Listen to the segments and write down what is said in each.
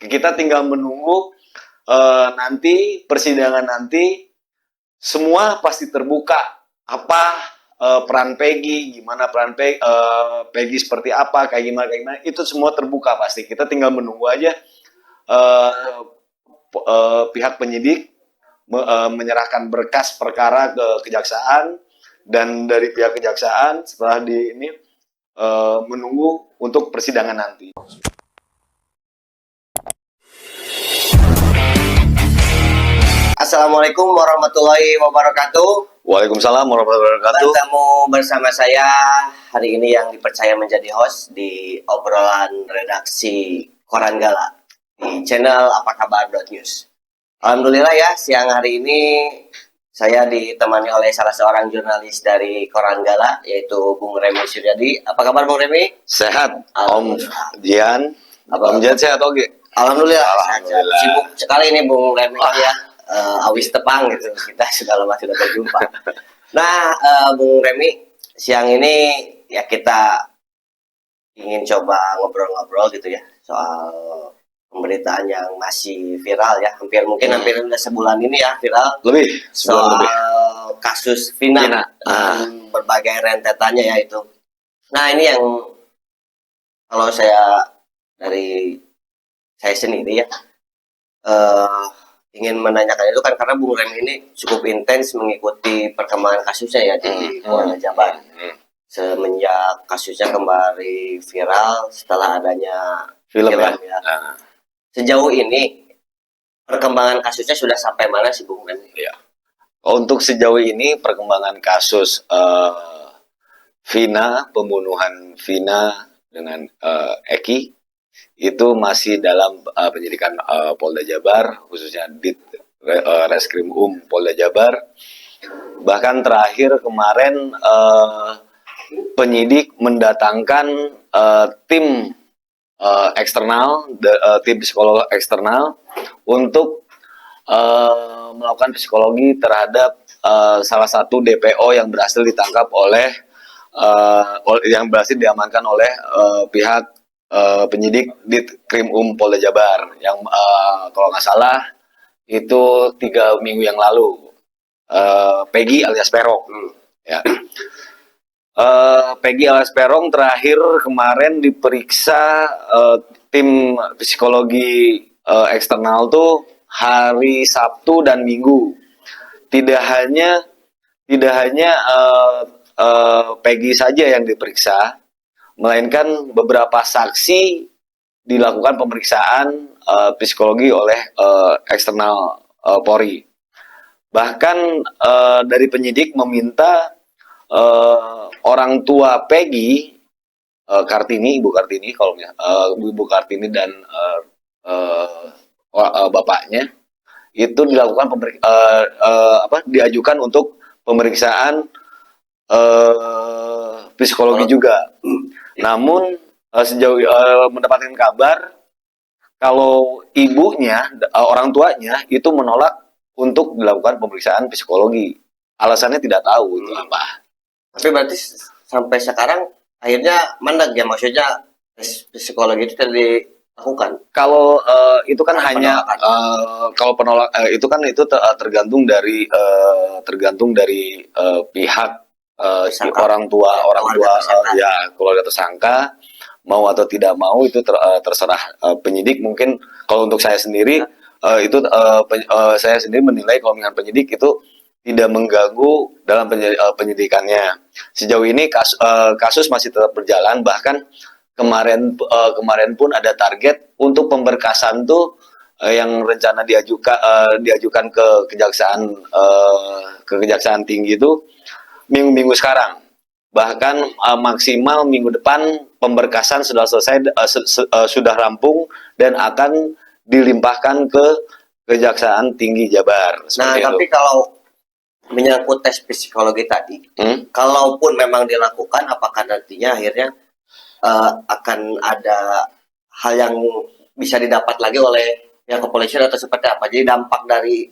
Kita tinggal menunggu nanti persidangan nanti semua pasti terbuka apa peran Peggy, gimana peran Peggy seperti apa, kayak gimana itu semua terbuka pasti. Kita tinggal menunggu aja pihak penyidik menyerahkan berkas perkara ke kejaksaan, dan dari pihak kejaksaan setelah menunggu untuk persidangan nanti. Assalamualaikum warahmatullahi wabarakatuh. Waalaikumsalam warahmatullahi wabarakatuh. Bertemu bersama saya hari ini yang dipercaya menjadi host di obrolan redaksi Koran Gala di channel apakabar.news. Alhamdulillah ya, siang hari ini saya ditemani oleh salah seorang jurnalis dari Koran Gala, yaitu Bung Remy Suryadi. Apa kabar Bung Remy? Sehat, Om Jian. Om Jian sehat oke? Alhamdulillah. Alhamdulillah. Sibuk sekali ini Bung Remy ya. Awis tepang gitu, kita sudah lama sudah berjumpa. Nah, Bung Remy, siang ini ya kita ingin coba ngobrol-ngobrol gitu ya soal pemberitaan yang masih viral ya, hampir udah sebulan ini ya viral. Lebih, soal lebih. Kasus Vina. Berbagai rentetannya ya itu. Nah, ini yang kalau dari saya sendiri ya ingin menanyakan itu kan karena Bung Remy ini cukup intens mengikuti perkembangan kasusnya ya di Polda Jabar. Semenjak kasusnya kembali viral setelah adanya film ya. Sejauh ini perkembangan kasusnya sudah sampai mana sih Bung Remy? Ya. Untuk sejauh ini perkembangan kasus pembunuhan Vina dengan Eki itu masih dalam penyidikan Polda Jabar, khususnya di Reskrim Polda Jabar. Bahkan terakhir kemarin penyidik mendatangkan tim eksternal, tim psikolog eksternal untuk melakukan psikologi terhadap salah satu DPO yang berhasil ditangkap yang berhasil diamankan oleh pihak penyidik di Krim Polda Jabar yang kalau nggak salah itu 3 minggu yang lalu, Peggy alias Perong. Ya. Peggy alias Perong terakhir kemarin diperiksa tim psikologi eksternal tuh hari Sabtu dan Minggu. Tidak hanya Peggy saja yang diperiksa, melainkan beberapa saksi dilakukan pemeriksaan psikologi oleh eksternal Polri. Bahkan dari penyidik meminta orang tua Peggy, Ibu Kartini dan bapaknya itu dilakukan diajukan untuk pemeriksaan psikologi juga. Namun sejauh mendapatkan kabar kalau ibunya, orang tuanya itu menolak untuk dilakukan pemeriksaan psikologi. Alasannya tidak tahu itu apa. Tapi berarti sampai sekarang akhirnya mandek ya, maksudnya psikologi itu tidak dilakukan. Kalau itu kan hanya kalau penolak itu kan tergantung dari pihak orang tua ya, keluarga tersangka mau atau tidak mau itu terserah penyidik. Mungkin kalau untuk saya sendiri saya sendiri menilai kalau dengan penyidik itu tidak mengganggu dalam penyidikannya. Sejauh ini kasus masih tetap berjalan, bahkan kemarin pun ada target untuk pemberkasan tuh yang rencana diajukan ke kejaksaan tinggi itu minggu sekarang. Bahkan maksimal minggu depan pemberkasan sudah selesai, sudah rampung dan akan dilimpahkan ke Kejaksaan Tinggi Jabar. Nah, tapi kalau menyangkut tes psikologi tadi, kalaupun memang dilakukan, apakah nantinya akhirnya akan ada hal yang bisa didapat lagi oleh pihak kepolisian atau seperti apa? Jadi dampak dari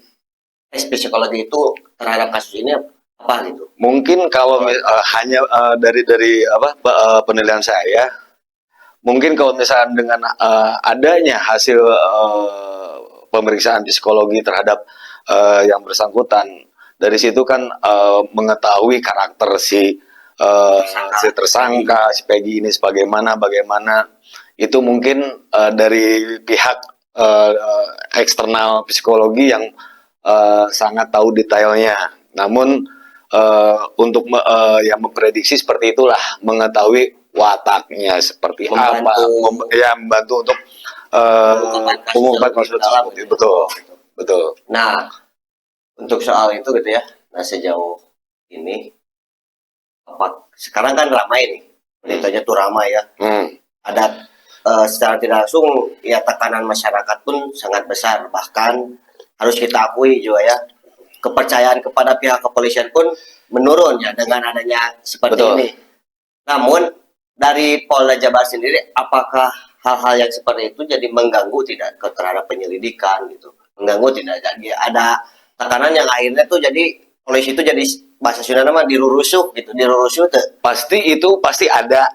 tes psikologi itu terhadap kasus ini apa gitu? Mungkin kalau hanya dari penilaian saya, mungkin kalau misalnya dengan adanya hasil pemeriksaan psikologi terhadap yang bersangkutan, dari situ kan mengetahui karakter si tersangka, si Peggy ini bagaimana itu mungkin dari pihak eksternal psikologi yang sangat tahu detailnya. Namun untuk yang memprediksi seperti itulah, mengetahui wataknya seperti membantu untuk mengungkap kasus tersebut. Betul. Nah, untuk soal itu gitu ya. Nah, sejauh ini sekarang kan ramai nih, beritanya tuh ramai ya. Ada secara tidak langsung ya tekanan masyarakat pun sangat besar, bahkan harus kita akui juga ya, kepercayaan kepada pihak kepolisian pun menurun ya dengan adanya seperti ini. Namun dari Polda Jabar sendiri, apakah hal-hal yang seperti itu jadi mengganggu tidak terhadap penyelidikan gitu? Mengganggu tidak? Jadi ada tekanan yang akhirnya tuh jadi polisi itu jadi bahasa Sunda nama dirurusuh gitu, dirurusuh tuh. Pasti ada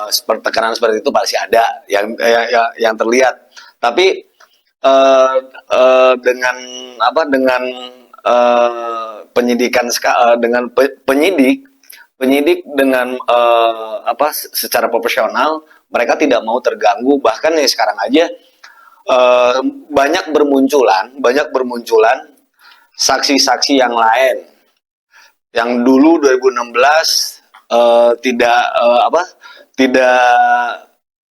seperti tekanan seperti itu, pasti ada yang terlihat. Tapi dengan penyidikan dengan penyidik dengan secara profesional, mereka tidak mau terganggu. Bahkan nih sekarang aja banyak bermunculan saksi-saksi yang lain yang dulu 2016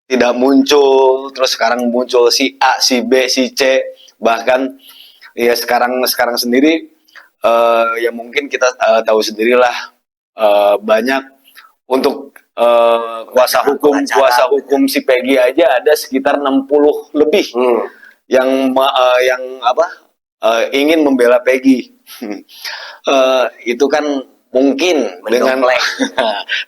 tidak muncul, terus sekarang muncul si A, si B, si C, bahkan ya sekarang sendiri ya mungkin kita tahu sendirilah, banyak untuk kuasa hukum si Peggy aja ada sekitar 60 lebih yang ingin membela Peggy. Itu kan mungkin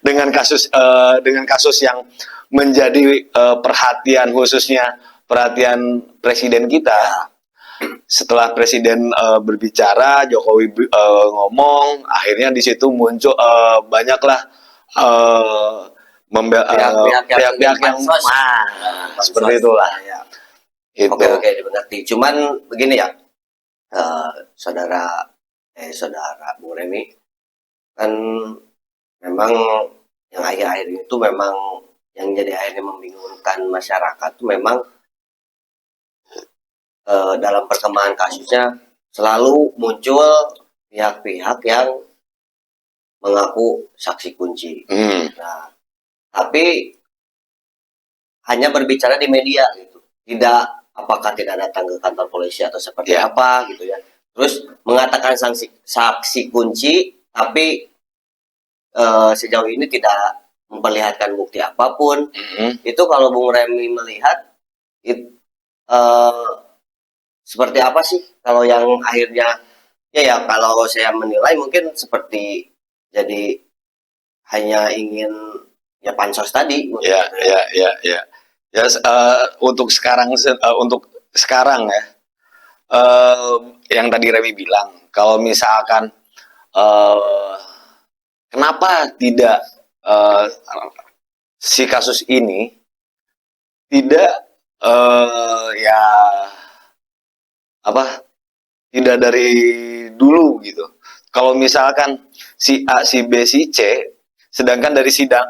dengan kasus yang menjadi perhatian, khususnya perhatian presiden kita. Setelah presiden berbicara, Jokowi ngomong, akhirnya di situ muncul banyaklah pihak-pihak yang seperti itulah. Oke, dimengerti. Cuman begini ya, saudara Bung Remi, kan memang yang akhir-akhir itu memang yang jadi akhirnya membingungkan masyarakat itu memang dalam perkembangan kasusnya selalu muncul pihak-pihak yang mengaku saksi kunci. Nah, tapi hanya berbicara di media gitu, tidak apakah tidak datang ke kantor polisi atau seperti apa gitu ya. Terus mengatakan saksi kunci, tapi sejauh ini tidak memperlihatkan bukti apapun. Itu kalau Bung Remi melihat seperti apa sih kalau yang akhirnya ya kalau saya menilai mungkin seperti jadi hanya ingin ya pansos tadi. Ya, untuk sekarang ya, yang tadi Remi bilang, kalau misalkan kenapa tidak si kasus ini tidak tidak dari dulu gitu. Kalau misalkan si A, si B, si C, sedangkan dari sidang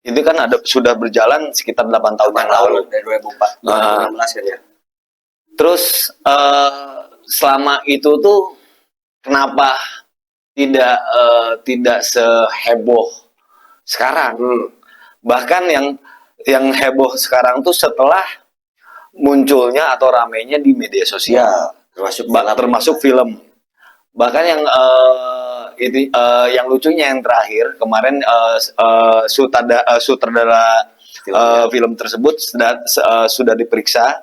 itu kan sudah berjalan sekitar 8 tahun yang lalu dari 2016 kan ya. Terus selama itu tuh kenapa tidak seheboh sekarang? Bahkan yang heboh sekarang tuh setelah munculnya atau ramainya di media sosial, termasuk film. Bahkan yang lucunya yang terakhir kemarin, sutradara film tersebut sudah diperiksa.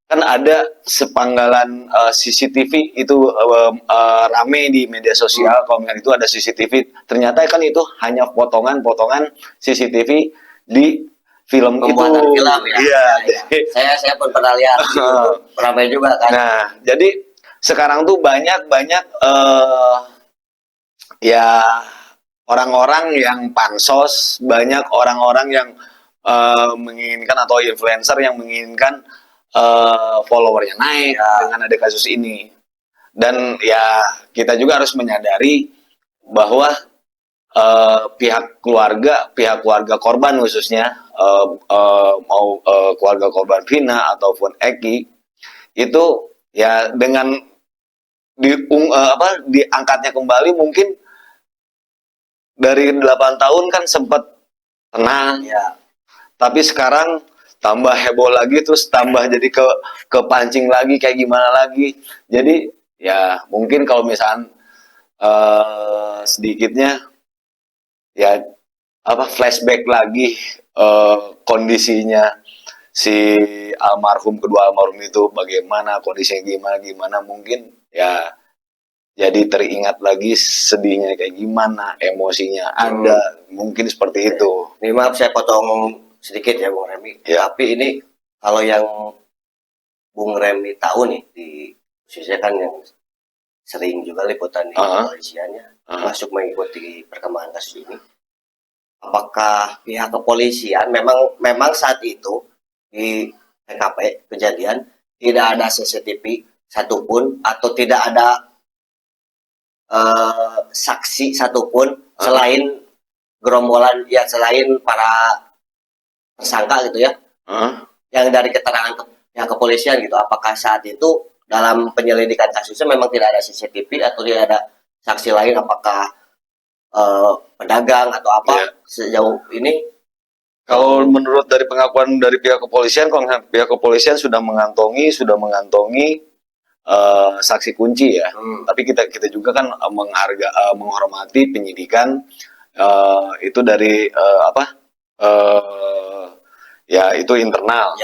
Kan ada sepanggalan CCTV itu rame di media sosial. Kalau itu ada CCTV, ternyata kan itu hanya potongan-potongan CCTV di film pembuatan itu. Film ya. Iya. Saya pun pernah lihat ramai juga kan. Nah, jadi sekarang tuh banyak orang-orang yang pansos, banyak orang-orang yang menginginkan atau influencer yang menginginkan followernya naik dengan ada kasus ini. Dan ya kita juga harus menyadari bahwa pihak keluarga korban khususnya mau keluarga korban Vina ataupun Eki itu ya dengan diangkatnya kembali mungkin dari 8 tahun kan sempat tenang Ya. tapi sekarang tambah heboh lagi terus tambah jadi kepancing lagi kayak gimana lagi. Jadi ya mungkin kalau misalnya sedikitnya ya flashback lagi kondisinya si kedua almarhum itu bagaimana kondisinya gimana mungkin ya jadi teringat lagi sedihnya kayak gimana, emosinya ada, mungkin seperti itu. Ini maaf saya potong sedikit ya Bung Remi. Ya. Tapi ini kalau yang Bung Remi tahu nih di khususnya kan yang sering juga liputan di kepolisiannya masuk mengikuti perkembangan kasus ini. Apakah pihak kepolisian memang saat itu di TKP kejadian tidak ada CCTV satupun atau tidak ada saksi satupun selain gerombolan ya selain para tersangka gitu ya yang dari keterangan pihak kepolisian gitu, apakah saat itu dalam penyelidikan kasusnya memang tidak ada CCTV atau tidak ada saksi lain, apakah pedagang atau apa sejauh ini? Kalau menurut dari pengakuan dari pihak kepolisian, kalau pihak kepolisian sudah mengantongi saksi kunci ya. Tapi kita juga kan menghormati penyidikan itu dari ya itu internal.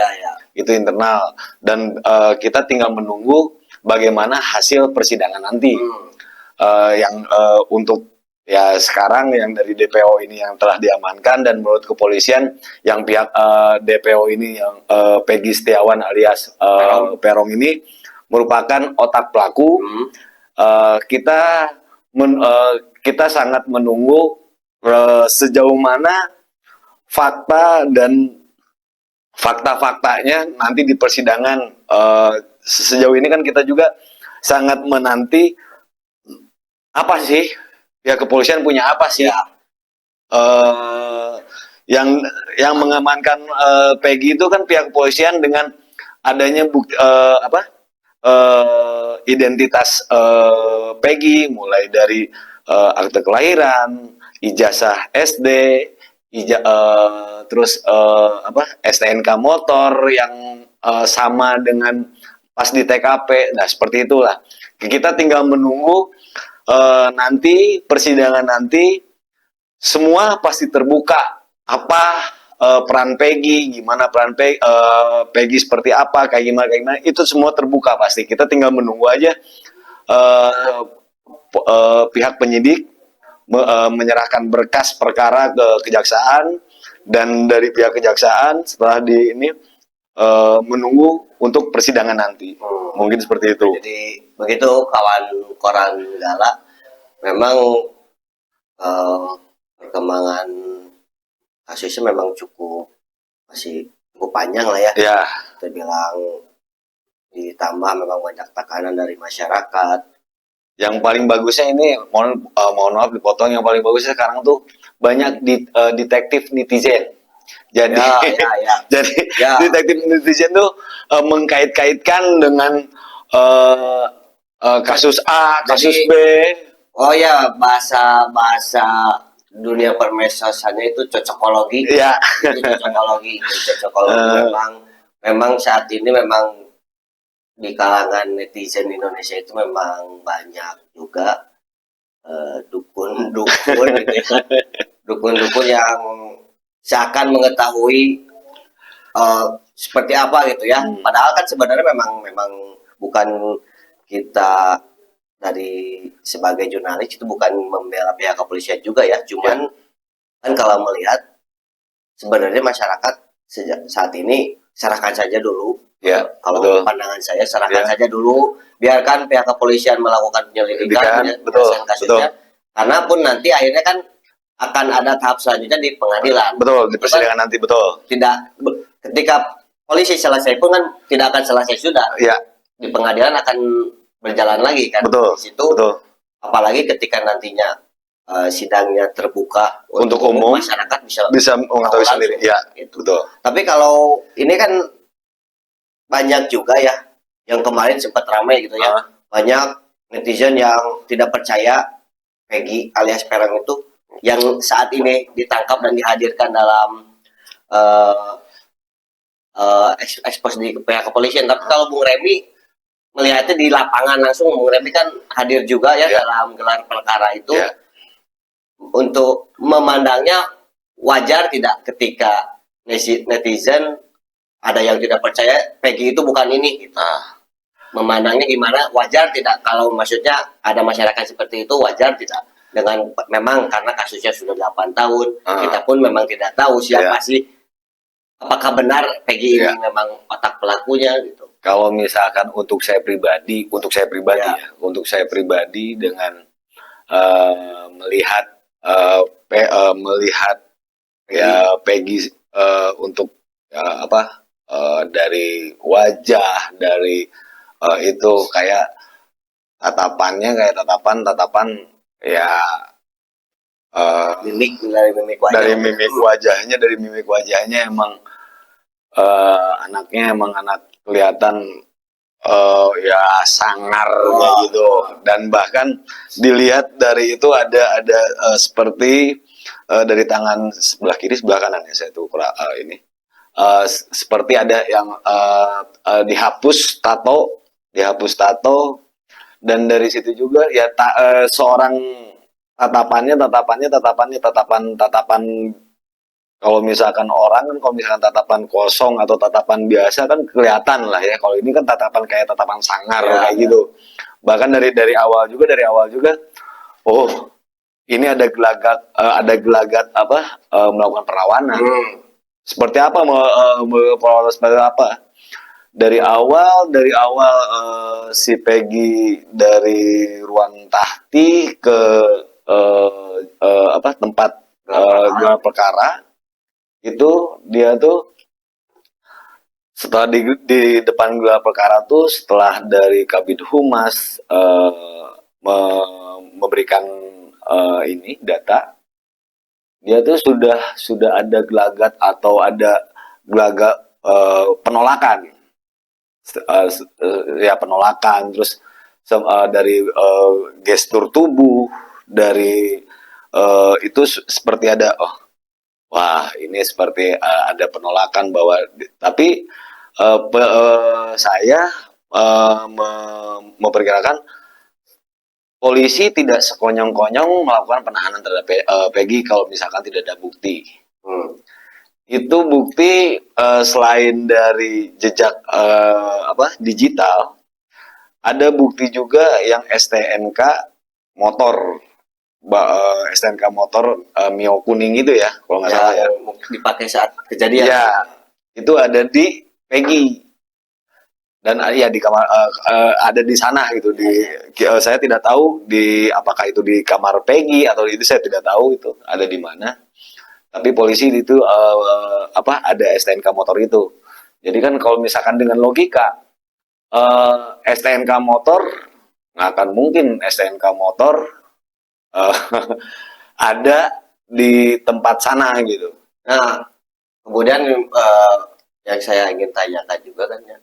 Itu internal dan kita tinggal menunggu bagaimana hasil persidangan nanti. Yang untuk ya sekarang yang dari DPO ini yang telah diamankan dan menurut kepolisian yang pihak DPO ini yang Peggy Setiawan alias Perong ini merupakan otak pelaku. Kita sangat menunggu sejauh mana fakta-faktanya nanti di persidangan. Sejauh ini kan kita juga sangat menanti apa sih pihak kepolisian punya apa sih yang mengamankan Peggy itu kan pihak kepolisian dengan adanya bukti identitas Peggy mulai dari akte kelahiran, ijazah SD, terus STNK motor yang sama dengan pas di TKP. Nah, seperti itulah. Kita tinggal menunggu nanti persidangan nanti semua pasti terbuka apa peran Peggy, gimana peran Peggy seperti apa, kayak gimana itu semua terbuka pasti. Kita tinggal menunggu aja pihak penyidik menyerahkan berkas perkara ke kejaksaan dan dari pihak kejaksaan setelah menunggu untuk persidangan nanti. Mungkin seperti itu. Jadi begitu kawan Koran Gala, memang perkembangan kasusnya memang masih cukup panjang lah ya. Kita bilang ditambah memang banyak tekanan dari masyarakat. Yang paling bagusnya ini mohon maaf dipotong, yang paling bagusnya sekarang tuh banyak detektif netizen. Jadi detektif netizen tuh mengkait-kaitkan dengan kasus A, kasus B. Oh ya, bahasa dunia permesosannya itu cocokologi. Iya. Cocokologi memang saat ini memang di kalangan netizen Indonesia itu memang banyak juga dukun-dukun gitu ya. Dukun-dukun yang seakan mengetahui seperti apa gitu ya. Padahal kan sebenarnya memang bukan kita dari sebagai jurnalis itu bukan membela pihak kepolisian juga ya. Cuman kan kalau melihat sebenarnya masyarakat saat ini serahkan saja dulu. Kalau pandangan saya serahkan saja dulu, biarkan pihak kepolisian melakukan penyelidikan, penyelesaian kasusnya. Karena pun nanti akhirnya kan akan ada tahap selanjutnya di pengadilan. Betul, di persidangan nanti, betul. Ketika polisi selesai pun kan tidak akan selesai sudah. Ya, Di pengadilan akan berjalan lagi kan. betul. Di situ Betul. apalagi ketika nantinya sidangnya terbuka Untuk umum, masyarakat bisa mengetahui tahu sendiri. langsung. Ya, Gitu. betul. Tapi kalau ini kan banyak juga ya yang kemarin sempat ramai gitu ya. Banyak netizen yang tidak percaya Peggy alias Perang itu yang saat ini ditangkap dan dihadirkan dalam ekspos di pihak kepolisian. Tapi kalau Bung Remi melihatnya di lapangan langsung, Bung Remi kan hadir juga ya dalam gelar perkara itu. Untuk memandangnya wajar tidak ketika netizen ada yang tidak percaya Peggy itu bukan ini gitu. Memandangnya gimana? Wajar tidak kalau maksudnya ada masyarakat seperti itu, wajar tidak? Dengan memang karena kasusnya sudah 8 tahun, kita pun memang tidak tahu siapa sih, apakah benar Peggy ini memang otak pelakunya gitu. Kalau misalkan untuk saya pribadi dengan melihat ya Peggy untuk dari wajah, dari itu kayak tatapan ya dari mimik wajahnya emang anaknya emang anak kelihatan ya sangar gitu, dan bahkan dilihat dari itu ada seperti dari tangan sebelah kiri sebelah kanan ya, saya tuh ini seperti ada yang dihapus tato, dan dari situ juga ya seorang tatapan kalau misalkan orang kan, kalau misalkan tatapan kosong atau tatapan biasa kan kelihatan lah ya. Kalau ini kan tatapan kayak tatapan sangar kayak gitu. Bahkan dari awal juga, oh ini ada gelagat melakukan perlawanan. Seperti apa seperti apa? Dari awal si Peggy dari ruang tahti ke tempat gelar perkara itu, dia tuh setelah di depan gelar perkara tuh, setelah dari Kabid Humas memberikan ini data, dia tuh sudah ada gelagat atau ada gelagat penolakan, penolakan, terus dari gestur tubuh, dari itu seperti ada wah ini seperti ada penolakan bahwa, tapi saya memperkirakan polisi tidak sekonyong-konyong melakukan penahanan terhadap Peggy kalau misalkan tidak ada bukti. Itu bukti selain dari jejak digital, ada bukti juga yang STNK motor. STNK motor Mio kuning itu ya, kalau nggak salah ya, dipakai saat kejadian. Ya, itu ada di Peggy, dan ya di kamar ada di sana gitu. Saya tidak tahu apakah itu di kamar Peggy atau itu, saya tidak tahu itu ada di mana. Tapi polisi itu ada STNK motor itu. Jadi kan kalau misalkan dengan logika STNK motor, nggak akan mungkin STNK motor ada di tempat sana gitu. Nah, kemudian yang saya ingin tanyakan juga kan ya,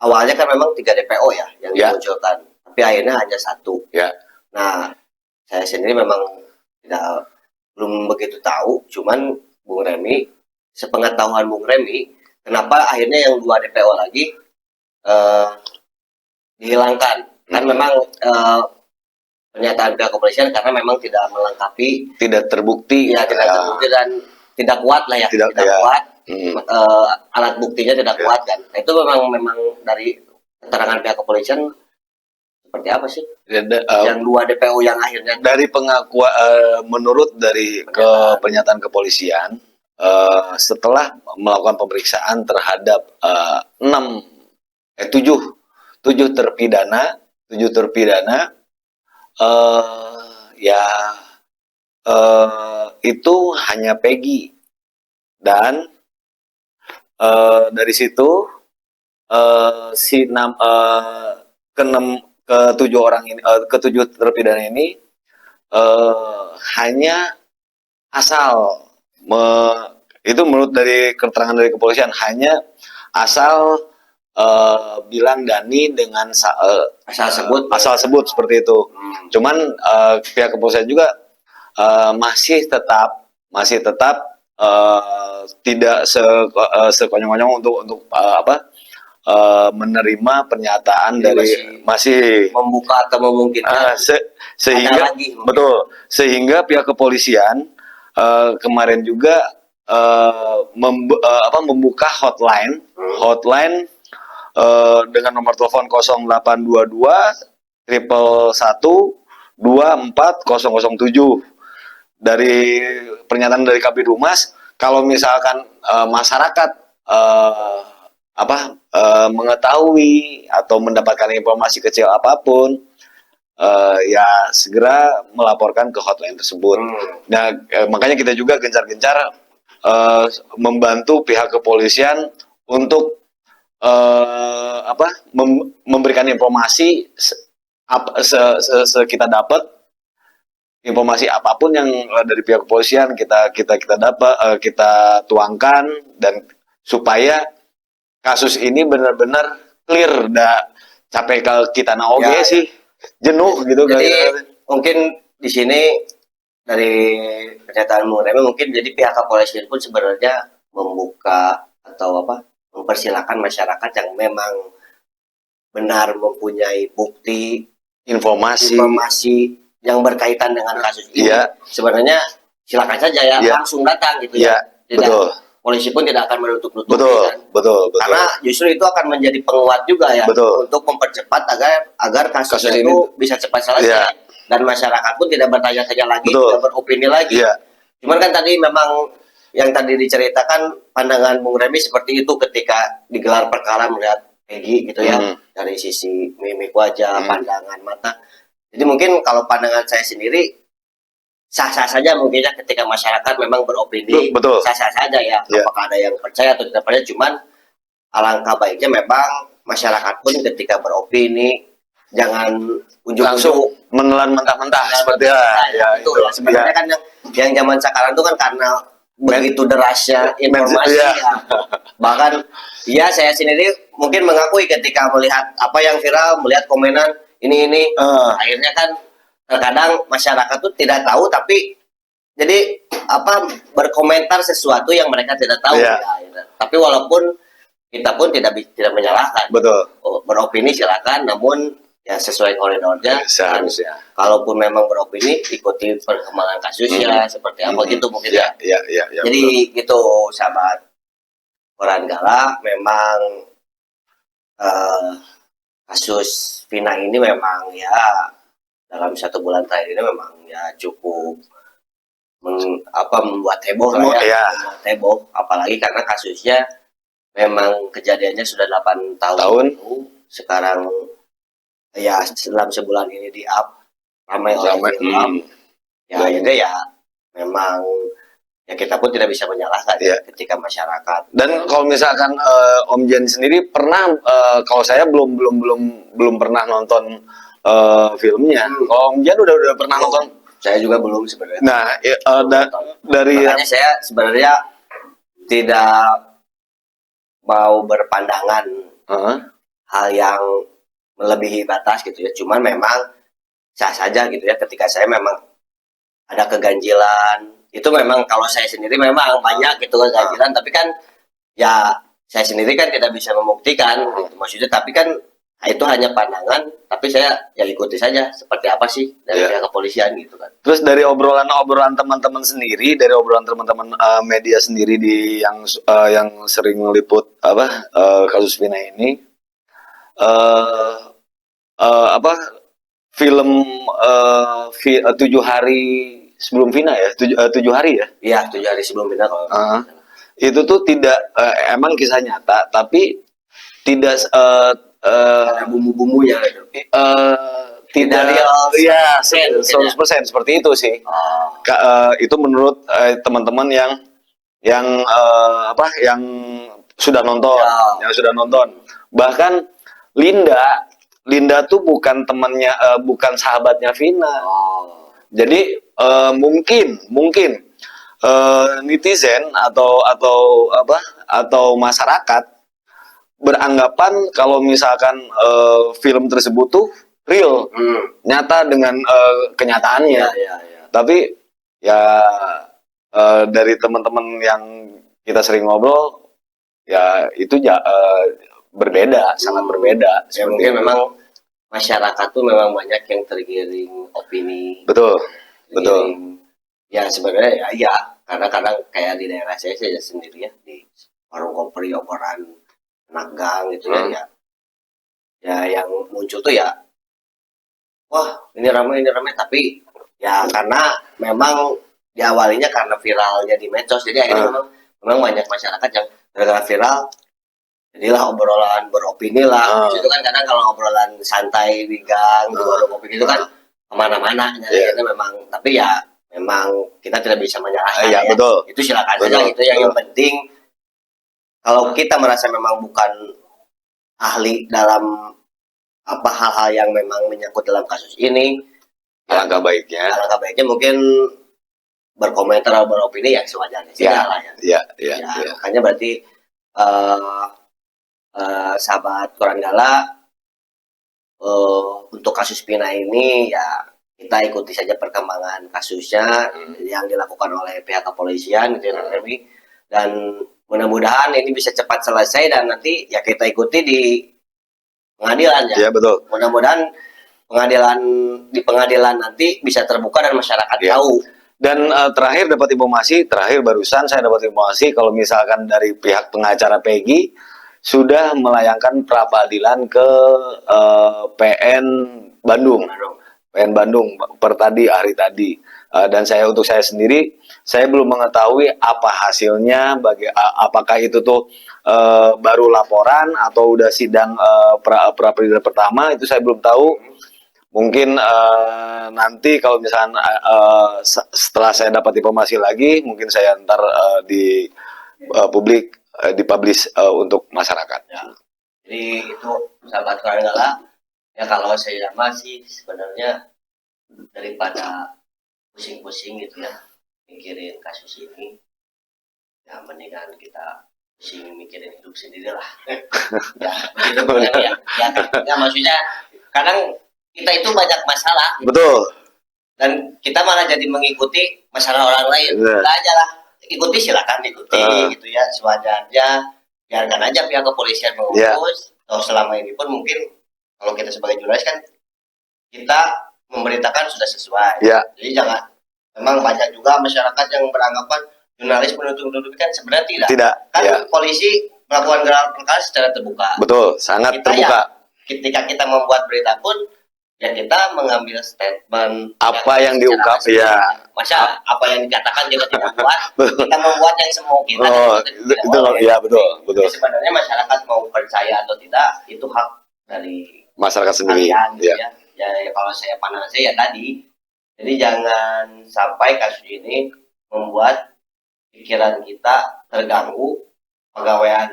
awalnya kan memang 3 DPO ya yang dimunculkan, tapi akhirnya hanya 1. Nah, saya sendiri memang belum begitu tahu, cuman Bung Remi, sepengetahuan Bung Remi, kenapa akhirnya yang 2 DPO lagi dihilangkan? Kan memang pernyataan pihak kepolisian karena memang tidak melengkapi, tidak terbukti dan tidak kuat lah ya, tidak kuat, alat buktinya tidak kuat kan. Nah, itu memang dari keterangan pihak kepolisian seperti apa sih? Yang 2 DPO yang akhirnya dari pengakuan menurut dari pernyataan kepolisian, setelah melakukan pemeriksaan terhadap 7 terpidana, ya itu hanya Peggy, dan dari situ si ketujuh orang ini, ketujuh terpidana ini hanya asal itu menurut dari keterangan dari kepolisian, hanya asal bilang Dani dengan asal sebut seperti itu. Cuman pihak kepolisian juga masih tetap tidak sekonyong-konyong untuk menerima pernyataan. Jadi dari masih membuka atau memungkinkan sehingga lagi, sehingga pihak kepolisian kemarin juga membuka hotline dengan nomor telepon 0822 111 24007. Dari pernyataan dari Kabid Humas, kalau misalkan masyarakat mengetahui atau mendapatkan informasi kecil apapun, ya segera melaporkan ke hotline tersebut. Nah, makanya kita juga gencar-gencar membantu pihak kepolisian untuk memberikan informasi kita dapat informasi apapun yang dari pihak kepolisian kita dapat, kita tuangkan, dan supaya kasus ini benar-benar clear. Capek kalau kita sih jenuh gitu. Jadi mungkin di sini dari pernyataan Bung Remy, mungkin jadi pihak kepolisian pun sebenarnya membuka atau mempersilahkan masyarakat yang memang benar mempunyai bukti informasi yang berkaitan dengan kasus ini, sebenarnya silakan saja langsung datang gitu ya. Betul. Polisi pun tidak akan menutup-nutupi. Betul. Karena justru itu akan menjadi penguat juga untuk mempercepat agar kasus itu bisa cepat selesai, dan masyarakat pun tidak bertanya-tanya lagi, tidak beropini lagi. Cuman kan tadi memang yang tadi diceritakan pandangan Bung Remy seperti itu ketika digelar perkara melihat Peggy gitu ya, dari sisi mimik wajah, pandangan mata. Jadi mungkin kalau pandangan saya sendiri sah-sah saja mungkin ketika masyarakat memang beropini, sah-sah saja apakah ada yang percaya atau tidak percaya. Cuman alangkah baiknya memang masyarakat pun ketika beropini jangan langsung menelan mentah-mentah seperti itu. Sebenarnya kan yang zaman sekarang itu kan karena begitu derasnya informasi bahkan saya sendiri mungkin mengakui ketika melihat apa yang viral, melihat komenan ini akhirnya kan terkadang masyarakat tuh tidak tahu, tapi jadi berkomentar sesuatu yang mereka tidak tahu. Tapi walaupun kita pun tidak menyalahkan, beropini silakan, namun sesuai koridornya. Seharusnya kalaupun memang beropini, ikuti perkembangan kasusnya seperti apa gitu mungkin jadi gitu sahabat Koran Gala. Memang kasus Vina ini memang dalam 1 bulan terakhir ini memang cukup membuat heboh membuat heboh, apalagi karena kasusnya memang kejadiannya sudah 8 tahun. Sekarang dalam sebulan ini di-up ramai oleh film. Akhirnya memang kita pun tidak bisa menyalahkan ketika masyarakat. Dan kalau misalkan Om Jan sendiri pernah, kalau saya belum pernah nonton filmnya. Kalau Om Jan udah pernah nonton? Saya juga belum sebenarnya. Nah, makanya saya sebenarnya tidak mau berpandangan hal yang melebihi batas gitu ya. Cuman memang sah saja gitu ya ketika saya memang ada keganjilan. Itu memang kalau saya sendiri memang banyak gitu keganjilan, tapi kan saya sendiri kan tidak bisa membuktikan gitu. Maksudnya tapi kan itu hanya pandangan, tapi saya ikuti saja seperti apa sih dari pihak kepolisian gitu kan. Terus dari obrolan teman-teman sendiri, dari obrolan teman-teman media sendiri yang sering meliput kasus Vina ini, film 7 hari sebelum Vina ya, 7 hari ya? Iya, 7 hari sebelum Vina kalau itu tuh tidak emang kisah nyata, tapi tidak ada bumbu-bumbunya gitu. tidak real ya 100% 100% seperti itu sih. Oh. Itu menurut teman-teman yang yang sudah nonton, Ya. yang sudah nonton. Bahkan Linda tuh bukan temannya, bukan sahabatnya Vina. Oh. Jadi mungkin netizen atau masyarakat beranggapan kalau misalkan film tersebut tuh real, nyata dengan kenyataannya. Ya. Tapi ya dari teman-teman yang kita sering ngobrol, ya itu berbeda, sangat berbeda. Ya Seperti mungkin itu. memang masyarakat tuh memang banyak yang tergiring opini. Betul, betul. Tergiring. Ya sebenarnya ya karena kadang kayak di daerah saya sendiri ya di warung kopi, operan, anak gang gitu ya. Ya yang muncul tuh ya, wah ini ramai tapi ya karena memang diawalinya karena viralnya di medsos, jadi akhirnya memang banyak masyarakat yang gara-gara viral jadilah obrolan beropini lah. Itu kan kadang kalau obrolan santai di gang di warung kopi itu kan kemana-mana akhirnya memang, tapi ya memang kita tidak bisa menyalahkan Ya, ya. betul. Itu silakan saja gitu, yang penting kalau kita merasa memang bukan ahli dalam hal-hal yang memang menyangkut dalam kasus ini, Alangkah baiknya mungkin berkomentar atau beropini yang sewajarnya saja lah ya. Ya. Makanya berarti sahabat Koranggala, untuk kasus Vina ini ya kita ikuti saja perkembangan kasusnya yang dilakukan oleh pihak kepolisian gitu ya, dan mudah-mudahan ini bisa cepat selesai dan nanti ya kita ikuti di pengadilan ya. Iya, betul. Mudah-mudahan di pengadilan nanti bisa terbuka dan masyarakat tahu. Dan terakhir barusan saya dapat informasi kalau misalkan dari pihak pengacara Peggy sudah melayangkan pra peradilan ke PN Bandung. PN Bandung hari tadi. Dan untuk saya sendiri, saya belum mengetahui apa hasilnya, apakah itu tuh baru laporan atau udah sidang pra peradilan pertama, itu saya belum tahu. Mungkin nanti kalau misalkan setelah saya dapat informasi lagi, mungkin saya ntar di publik dipublish untuk masyarakat. Ya. Jadi itu sahabat Koranggala, ya kalau saya masih sebenarnya daripada pusing-pusing gitu ya mikirin kasus ini, ya mendingan kita pusing mikirin hidup sendiri lah. Ya begitu ya maksudnya kadang kita itu banyak masalah gitu. Betul. Dan kita malah jadi mengikuti masalah orang lain. Enggak aja lah, silakan ikuti gitu ya, sewajarnya, biarkan aja pihak kepolisian mengurus. Atau selama ini pun mungkin kalau kita sebagai jurnalis kan kita memberitakan sudah sesuai. Jadi jangan, memang banyak juga masyarakat yang beranggapan jurnalis menutup-nutupi, kan sebenarnya tidak. Kan polisi melakukan gelar perkara secara terbuka. Betul, sangat kita terbuka. Ketika kita membuat berita pun ya kita mengambil statement apa yang diungkap ya. Masa apa yang dikatakan kita tidak buat, kita membuat yang semua kita. Betul. Jadi sebenarnya masyarakat mau percaya atau tidak itu hak dari masyarakat sendiri. Gitu ya. Ya kalau saya pandang saya ya tadi, jadi jangan sampai kasus ini membuat pikiran kita terganggu, pegawaian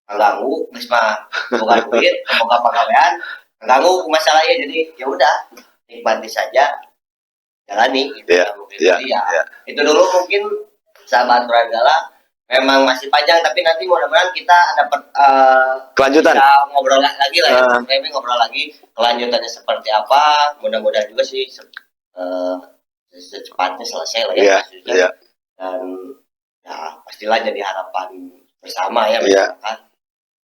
terganggu, bukan duit, semoga pegawaian terganggu masalahnya, jadi ya udah nikmati saja, jalani gitu itu dulu mungkin sahabat Koranggala. Memang masih panjang tapi nanti mudah-mudahan kita dapat kelanjutan, bisa ngobrol lagi lah ngobrol lagi kelanjutannya seperti apa. Mudah-mudahan juga sih secepatnya selesai lah ya kasusnya. Dan ya pastilah jadi harapan bersama ya masyarakat.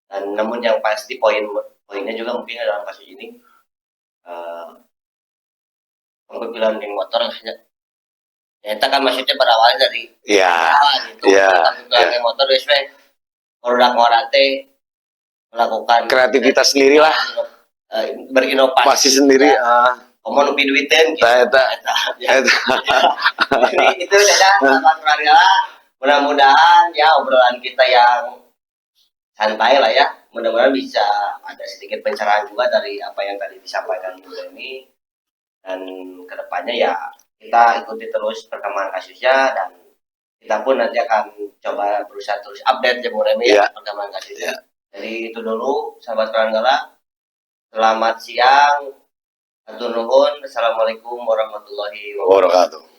Dan namun yang pasti poinnya juga mungkin dalam kasus ini pengumpulan geng motor kita kan maksudnya berawal dari gitu. Tapi geng motor biasanya produk melakukan kreativitas sendiri lah, berinovasi sendiri. Kamu lebih duitin gitu. Jadi itu saja sahabat Koranggala. Mudah-mudahan ya obrolan kita yang santai lah ya. Mudah-mudahan bisa ada sedikit pencerahan juga dari apa yang tadi disampaikan dulu ini. Dan kedepannya ya kita ikuti terus perkembangan kasusnya, dan kita pun nanti akan coba berusaha terus update ya Bung Remi ya perkembangan kasusnya. Jadi itu dulu sahabat Koranggala. Selamat siang. Atur nuhun. Assalamualaikum warahmatullahi wabarakatuh.